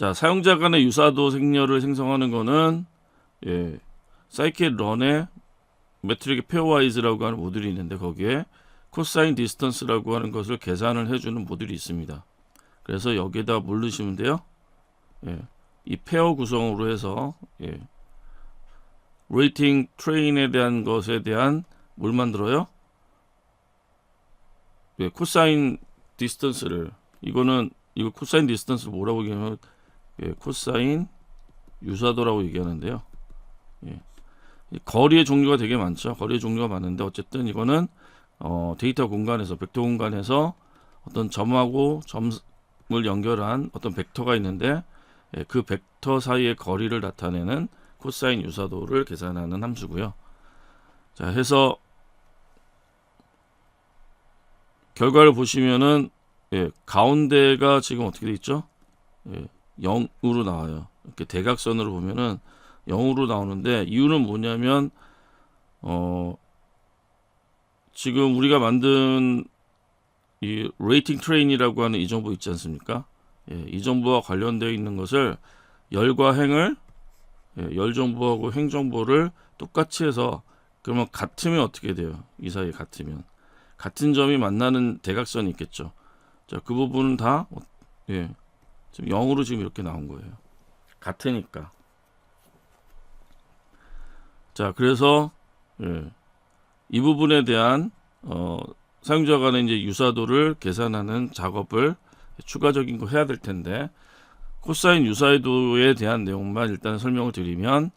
자, 사용자 간의 유사도 생렬을 생성하는 거는 사이킷런의 매트릭의 페어와이즈라고 하는 모듈이 있는데 거기에 코사인 디스턴스라고 하는 것을 계산을 해주는 모듈이 있습니다. 그래서 여기에다 뭘 넣으시면 돼요? 이 페어 구성으로 해서 레이팅 트레인에 대한 것에 대한 뭘 만들어요? 코사인 디스턴스를 이거 코사인 디스턴스를 뭐라고 얘기하면 코사인 유사도라고 얘기하는데요. 거리의 종류가 되게 많죠. 거리의 종류가 많은데 어쨌든 이거는 데이터 공간에서 벡터 공간에서 어떤 점하고 점을 연결한 어떤 벡터가 있는데 그 벡터 사이의 거리를 나타내는 코사인 유사도를 계산하는 함수고요. 자, 해서 결과를 보시면은 가운데가 지금 어떻게 돼 있죠? 0으로 나와요. 이렇게 대각선으로 보면은 0으로 나오는데 이유는 뭐냐면 지금 우리가 만든 이 레이팅 트레인이라고 하는 이 정보 있지 않습니까? 이 정보와 관련되어 있는 것을 열과 행을 열 정보하고 행 정보를 똑같이 해서 그러면 같으면 어떻게 돼요? 이 사이에 같으면 같은 점이 만나는 대각선이 있겠죠. 자, 그 부분은 다 지금 0으로 지금 이렇게 나온 거예요. 같으니까. 자, 그래서 이 부분에 대한 사용자 간의 이제 유사도를 계산하는 작업을 추가적인 거 해야 될 텐데 코사인 유사도에 대한 내용만 일단 설명을 드리면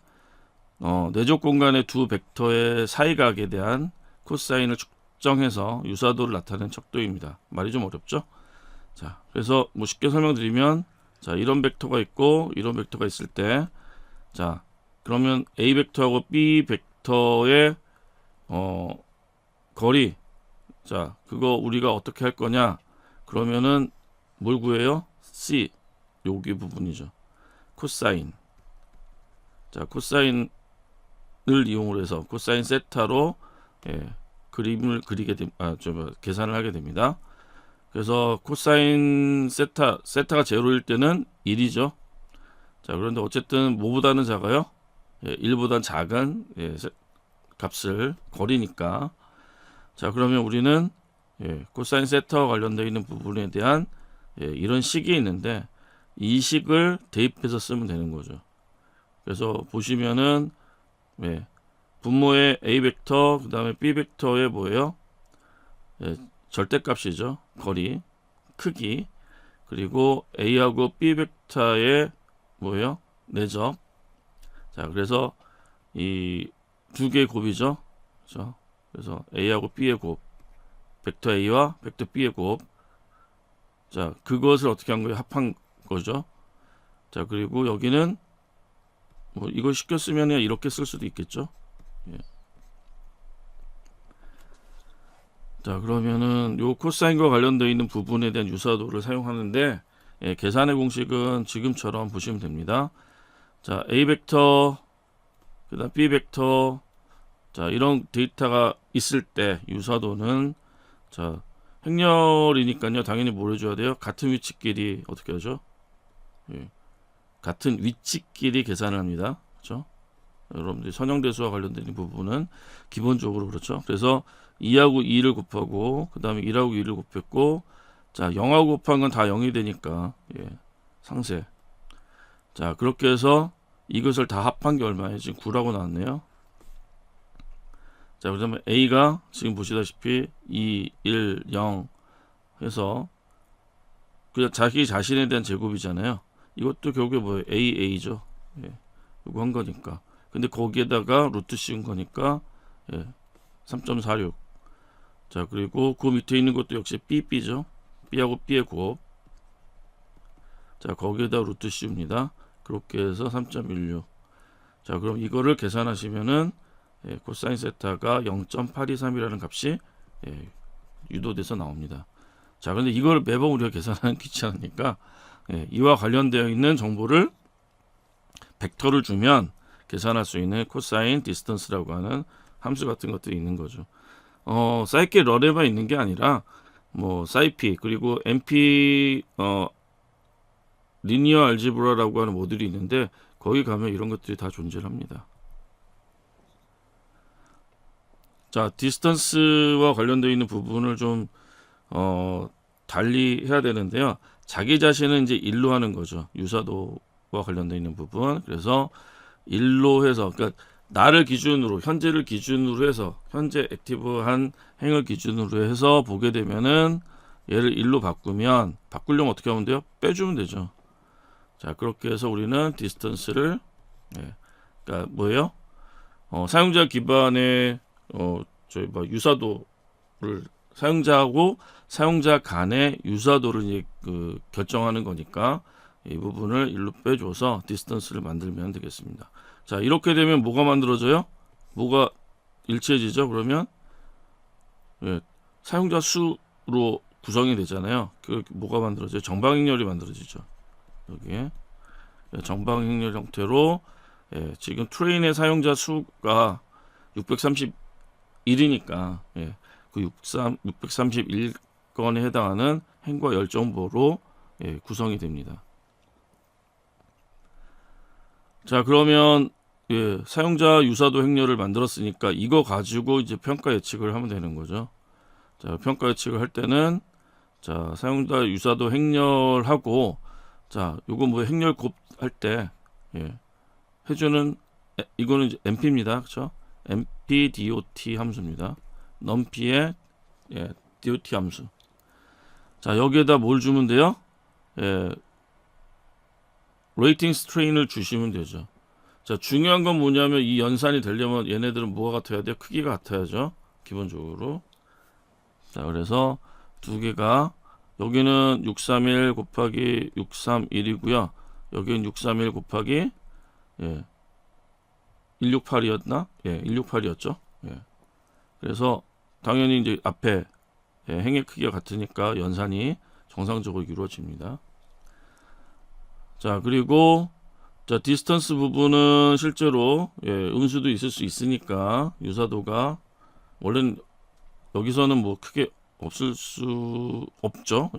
내적 공간의 두 벡터의 사이각에 대한 코사인을 측정해서 유사도를 나타내는 척도입니다. 말이 좀 어렵죠? 자, 그래서 뭐 쉽게 설명드리면 자, 이런 벡터가 있고 이런 벡터가 있을 때 자, 그러면 A 벡터하고 B 벡터의 거리 자, 그거 우리가 어떻게 할 거냐? 그러면은 뭘 구해요? C 여기 부분이죠. 코사인. 자, 코사인을 이용을 해서 코사인 세타로 그림을 그리게 계산을 하게 됩니다. 그래서 코사인 세타가 제로일 때는 1이죠. 자, 그런데 어쨌든 뭐보다는 작아요? 1보다 작은 값을 거리니까. 자, 그러면 우리는 코사인 세타와 관련되어 있는 부분에 대한 이런 식이 있는데 이 식을 대입해서 쓰면 되는 거죠. 그래서 보시면은 분모의 A 벡터 그 다음에 B 벡터의 뭐예요? 절대값이죠. 거리, 크기 그리고 A하고 B 벡터의 뭐예요? 내적. 자, 그래서 이 두 개의 곱이죠. 그렇죠? 그래서 A하고 B의 곱, 벡터 A와 벡터 B의 곱. 자, 그것을 어떻게 한 거예요? 합한 거죠. 자, 그리고 여기는 뭐 이걸 쉽게 쓰면 이렇게 쓸 수도 있겠죠. 자, 그러면은 요 코사인과 관련되어 있는 부분에 대한 유사도를 사용하는데 계산의 공식은 지금처럼 보시면 됩니다. 자, A 벡터 그다음 B 벡터 자, 이런 데이터가 있을 때 유사도는 자, 행렬이니까요. 당연히 뭘 해줘야 돼요? 같은 위치끼리 어떻게 하죠? 같은 위치끼리 계산을 합니다. 그렇죠? 여러분들이 선형대수와 관련된 부분은 기본적으로 그렇죠. 그래서 2하고 2를 곱하고 그 다음에 1하고 2를 곱했고 자, 0하고 곱한 건 다 0이 되니까 상세. 자, 그렇게 해서 이것을 다 합한 게 얼마예요? 지금 9라고 나왔네요. 자, 그러면 A가 지금 보시다시피 2, 1, 0 해서 그냥 자기 자신에 대한 제곱이잖아요. 이것도 결국에 뭐예요? AA죠. 이거 한 거니까. 근데 거기에다가 루트 씌운 거니까 3.46. 자, 그리고 그 밑에 있는 것도 역시 BB죠. B하고 B의 곱. 자, 거기에다 루트 씌웁니다. 그렇게 해서 3.16. 자, 그럼 이거를 계산하시면은 코사인 세타가 0.823이라는 값이 유도돼서 나옵니다. 자, 그런데 이걸 매번 우리가 계산하는 귀찮으니까 이와 관련되어 있는 정보를 벡터를 주면 계산할 수 있는 코사인 디스턴스라고 하는 함수 같은 것들이 있는 거죠. 사이킷 런에만 있는 게 아니라 뭐 사이피 그리고 MP 리니어 알지브라라고 하는 모듈이 있는데 거기 가면 이런 것들이 다 존재합니다. 자, 디스턴스와 관련되어 있는 부분을 좀 달리 해야 되는데요. 자기 자신은 이제 1로 하는 거죠. 유사도와 관련되어 있는 부분. 그래서 1로 해서, 그러니까 나를 기준으로, 현재를 기준으로 해서, 현재 액티브한 행을 기준으로 해서 보게 되면은 얘를 1로 바꾸면, 바꾸려면 어떻게 하면 돼요? 빼주면 되죠. 자, 그렇게 해서 우리는 디스턴스를, 그러니까 뭐예요? 사용자 기반의 유사도를 사용자하고 사용자 간의 유사도를 이제 결정하는 거니까 이 부분을 1로 빼줘서 디스턴스를 만들면 되겠습니다. 자, 이렇게 되면 뭐가 만들어져요? 뭐가 일치해지죠? 그러면 사용자 수로 구성이 되잖아요. 그 뭐가 만들어져요? 정방행렬이 만들어지죠. 여기에 정방행렬 형태로 지금 트레인의 사용자 수가 631이니까 그 631건에 해당하는 행과 열 정보로 구성이 됩니다. 자, 그러면 사용자 유사도 행렬을 만들었으니까 이거 가지고 이제 평가 예측을 하면 되는 거죠. 자, 평가 예측을 할 때는 자, 사용자 유사도 행렬하고 자, 요거 뭐 행렬 곱할 때 해주는 이거는 이제 NP입니다. 그렇죠? NP DOT 함수입니다. numpy의 DOT 함수. 자, 여기에다 뭘 주면 돼요? 레이팅 스트레인을 주시면 되죠. 자, 중요한 건 뭐냐면 이 연산이 되려면 얘네들은 뭐가 같아야 돼요? 크기가 같아야죠. 기본적으로. 자, 그래서 두 개가 여기는 631 곱하기 631이고요. 여기는 631 곱하기 168이었나? 168이었죠. 그래서 당연히 이제 앞에 행의 크기가 같으니까 연산이 정상적으로 이루어집니다. 자, 그리고 자, 디스턴스 부분은 실제로 음수도 있을 수 있으니까 유사도가 원래는 여기서는 뭐 크게 없을 수 없죠.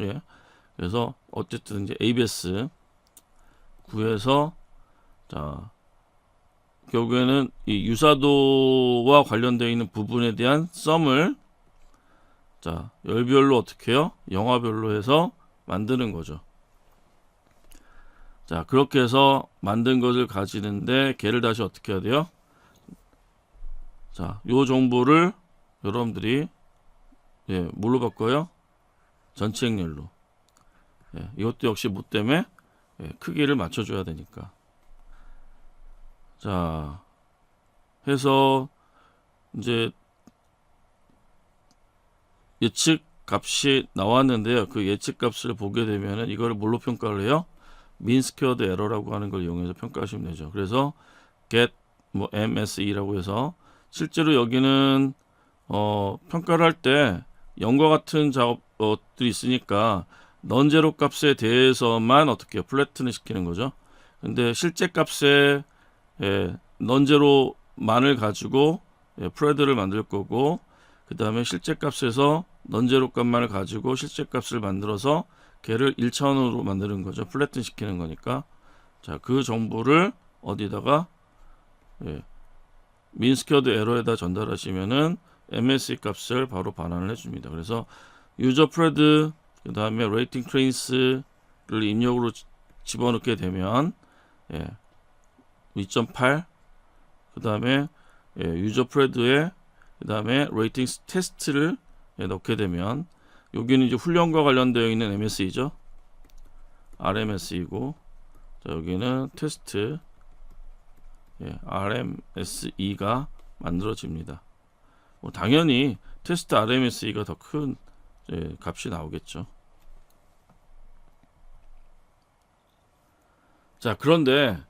그래서 어쨌든 이제 ABS 구해서 자, 결국에는 이 유사도와 관련되어 있는 부분에 대한 썸을 자, 열별로 어떻게 해요? 영화별로 해서 만드는 거죠. 자, 그렇게 해서 만든 것을 가지는데 걔를 다시 어떻게 해야 돼요? 자, 요 정보를 여러분들이 뭘로 바꿔요? 전체 행렬로. 이것도 역시 뭐 때문에 크기를 맞춰줘야 되니까. 자, 해서 이제 예측 값이 나왔는데요. 그 예측 값을 보게 되면은 이거를 뭘로 평가를 해요? 민 스퀘어드 에러라고 하는 걸 이용해서 평가하시면 되죠. 그래서 get 뭐 MSE라고 해서 실제로 여기는 평가를 할 때 0과 같은 작업들이 있으니까 넌제로 값에 대해서만 어떻게 플래튼을 시키는 거죠. 근데 실제 값에 넌제로만을 가지고 프레드를 만들 거고 그 다음에 실제 값에서 넌제로 값만을 가지고 실제 값을 만들어서 걔를 1차원으로 만드는 거죠. 플래튼 시키는 거니까. 자, 그 정보를 어디다가 민스퀘어드 에러에다 전달하시면은 MSE 값을 바로 반환을 해줍니다. 그래서 유저 프레드 그 다음에 레이팅 트레인스를 입력으로 집어넣게 되면 2.8 그 다음에 유저 프레드에 그 다음에 레이팅 테스트를 넣게 되면 여기는 이제 훈련과 관련되어 있는 MSE죠. RMSE고 자, 여기는 테스트 RMSE가 만들어집니다. 당연히 테스트 RMSE가 더 큰 값이 나오겠죠. 자, 그런데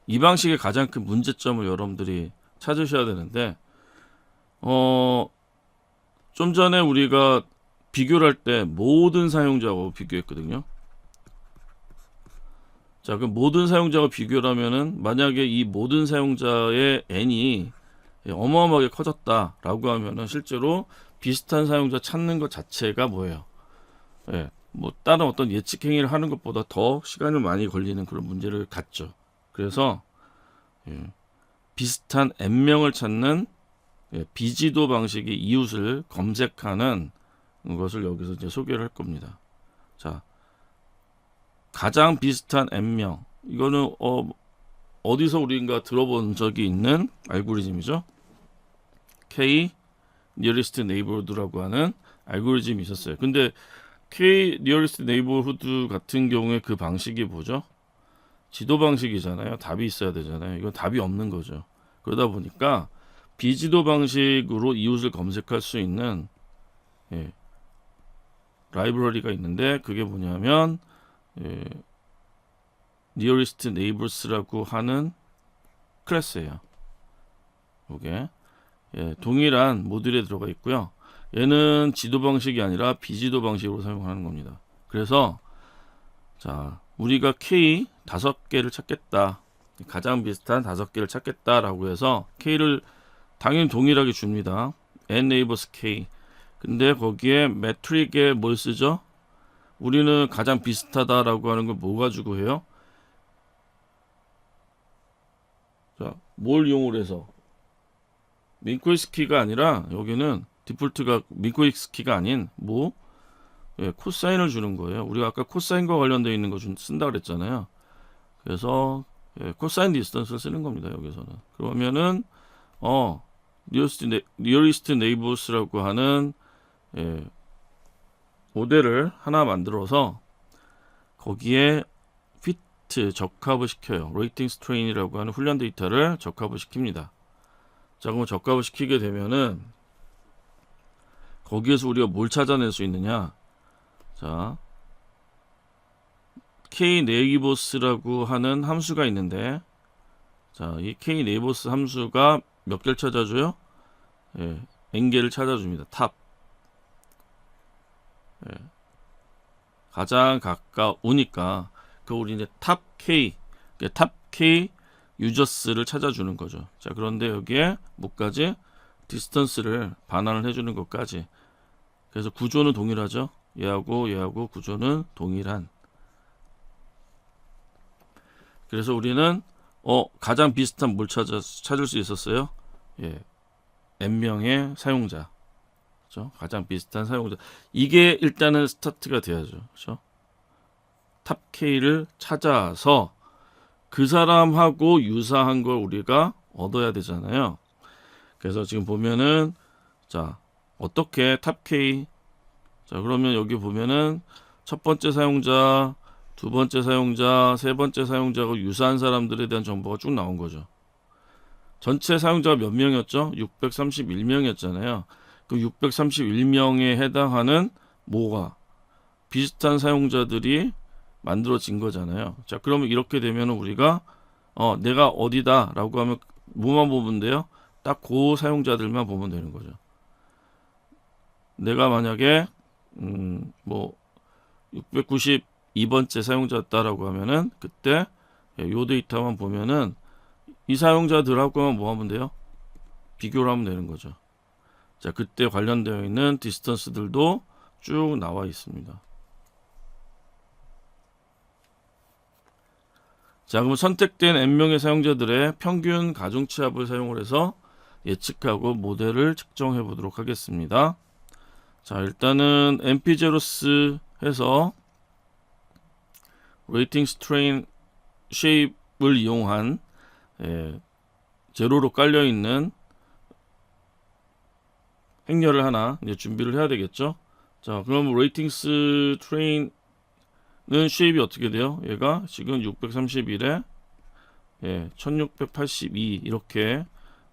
이 방식의 가장 큰 문제점을 여러분들이 찾으셔야 되는데 좀 전에 우리가 비교를 할 때 모든 사용자하고 비교했거든요. 자, 그럼 모든 사용자가 비교를 하면은 만약에 이 모든 사용자의 n이 어마어마하게 커졌다라고 하면은 실제로 비슷한 사용자 찾는 것 자체가 뭐예요? 뭐 다른 어떤 예측 행위를 하는 것보다 더 시간이 많이 걸리는 그런 문제를 갖죠. 그래서 비슷한 n명을 찾는 비지도 방식의 이웃을 검색하는 것을 여기서 이제 소개를 할 겁니다. 자, 가장 비슷한 n명, 이거는 어디서 우리가 들어본 적이 있는 알고리즘이죠. K nearest neighborhood라고 하는 알고리즘이 있었어요. 근데 K nearest neighborhood 같은 경우에 그 방식이 뭐죠? 지도 방식이잖아요. 답이 있어야 되잖아요. 이건 답이 없는 거죠. 그러다 보니까 비지도 방식으로 이웃을 검색할 수 있는 라이브러리가 있는데 그게 뭐냐면 nearest neighbors라고 하는 클래스예요. 이게 동일한 모듈에 들어가 있고요. 얘는 지도 방식이 아니라 비지도 방식으로 사용하는 겁니다. 그래서 자, 우리가 K 5개를 찾겠다. 가장 비슷한 5개를 찾겠다라고 해서 K를 당연히 동일하게 줍니다. N neighbors K. 근데 거기에 매트릭에 뭘 쓰죠? 우리는 가장 비슷하다라고 하는 걸 뭐 가지고 해요? 자, 뭘 이용을 해서? 민코이스키가 아니라 여기는 디폴트가 민코이스키가 아닌 뭐? 코사인을 주는 거예요. 우리가 아까 코사인과 관련되어 있는 거 쓴다 그랬잖아요. 그래서 코사인 디스턴스를 쓰는 겁니다. 여기서는. 그러면은 nearest neighbors라고 하는 모델을 하나 만들어서 거기에 fit 적합을 시켜요. 레이팅 스트레인이라고 하는 훈련 데이터를 적합을 시킵니다. 자, 그럼 적합을 시키게 되면은 거기에서 우리가 뭘 찾아낼 수 있느냐? 자, kneighbors라고 하는 함수가 있는데, 자, 이 kneighbors 함수가 몇 개를 찾아줘요? n개를 찾아줍니다. 탑. 가장 가까우니까 그 우리 이제 탑 K 유저스를 찾아주는 거죠. 자, 그런데 여기에 뭐까지 디스턴스를 반환을 해주는 것까지. 그래서 구조는 동일하죠. 얘하고 구조는 동일한. 그래서 우리는 가장 비슷한 뭘 찾을 수 있었어요? n명의 사용자. 그렇죠? 가장 비슷한 사용자. 이게 일단은 스타트가 돼야죠. 그렇죠? 탑 K를 찾아서 그 사람하고 유사한 걸 우리가 얻어야 되잖아요. 그래서 지금 보면은 자, 어떻게 탑 K, 자, 그러면 여기 보면은 첫 번째 사용자, 두 번째 사용자, 세 번째 사용자하고 유사한 사람들에 대한 정보가 쭉 나온 거죠. 전체 사용자가 몇 명이었죠? 631명이었잖아요. 그 631명에 해당하는 뭐가 비슷한 사용자들이 만들어진 거잖아요. 자, 그러면 이렇게 되면 우리가 내가 어디다 라고 하면 뭐만 보면 돼요? 딱 그 사용자들만 보면 되는 거죠. 내가 만약에 뭐 692번째 사용자였다라고 하면은 그때 요 데이터만 보면은 이 사용자들하고만 뭐 하면 돼요? 비교를 하면 되는 거죠. 자, 그때 관련되어 있는 디스턴스들도 쭉 나와 있습니다. 자, 그럼 선택된 n명의 사용자들의 평균 가중치합을 사용을 해서 예측하고 모델을 측정해 보도록 하겠습니다. 자, 일단은 np-zeros 해서 레이팅 스트레인 쉐입을 이용한 제로로 깔려 있는 행렬을 하나 이제 준비를 해야 되겠죠. 자, 그럼 레이팅스 트레인은 쉐입이 어떻게 돼요? 얘가 지금 631에 1682 이렇게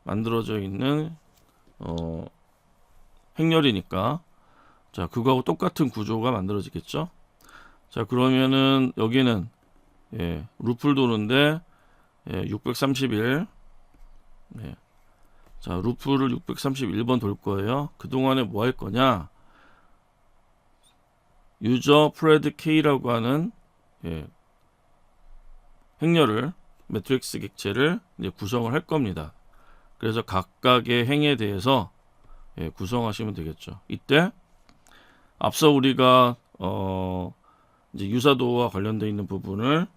만들어져 있는 행렬이니까 자, 그거하고 똑같은 구조가 만들어지겠죠. 자, 그러면은 여기는 루프를 도는데 631 자, 루프를 631번 돌 거예요. 그동안에 뭐 할 거냐? 유저 프레드 K라고 하는 행렬을 매트릭스 객체를 이제 구성을 할 겁니다. 그래서 각각의 행에 대해서 구성하시면 되겠죠. 이때 앞서 우리가 이제 유사도와 관련되어 있는 부분을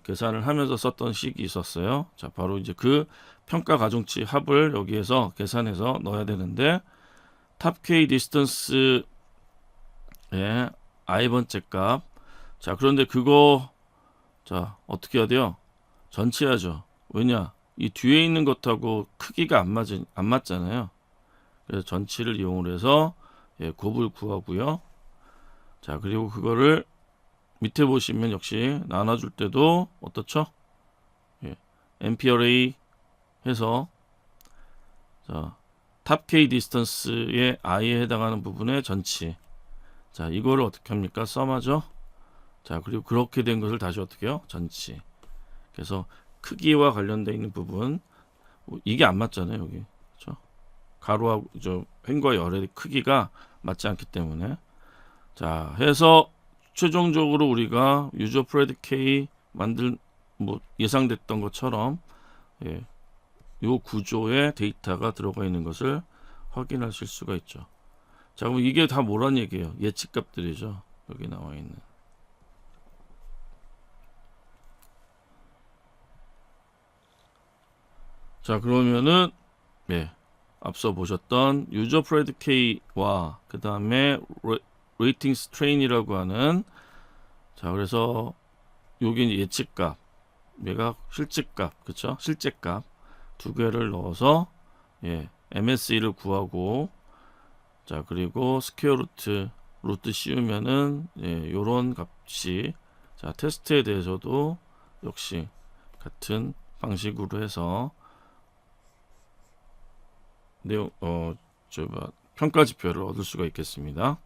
계산을 하면서 썼던 식이 있었어요. 자, 바로 이제 그 평가 가중치 합을 여기에서 계산해서 넣어야 되는데 탑 K 디스턴스의 I 번째 값. 자, 그런데 그거 자, 어떻게 해야 돼요? 전치하죠. 왜냐? 이 뒤에 있는 것하고 크기가 안 맞잖아요. 그래서 전치를 이용을 해서 곱을 구하고요. 자, 그리고 그거를 밑에 보시면 역시 나눠줄 때도 어떻죠? MPRA 해서 자, 탑 K 디스턴스의 I에 해당하는 부분의 전치. 자, 이거를 어떻게 합니까? 썸하죠. 자, 그리고 그렇게 된 것을 다시 어떻게 해요? 전치. 그래서 크기와 관련되어 있는 부분 이게 안 맞잖아요, 여기. 그렇죠? 가로하고 저 횡과 열의 크기가 맞지 않기 때문에 자, 해서 최종적으로 우리가 유저 프레디케이 예상됐던 것처럼 요 구조에 데이터가 들어가 있는 것을 확인하실 수가 있죠. 자, 그럼 이게 다 뭐란 얘기예요? 예측값들이죠. 여기 나와 있는. 자, 그러면은 앞서 보셨던 유저 프레디케이와 그 다음에 레이팅 스트레인이라고 하는 자, 그래서 여기 예측값, 얘가 실제값, 그쵸? 실제값 두 개를 넣어서 MSE를 구하고 자, 그리고 스퀘어 루트 씌우면은 요런 값이 자, 테스트에 대해서도 역시 같은 방식으로 해서 내용 평가 지표를 얻을 수가 있겠습니다.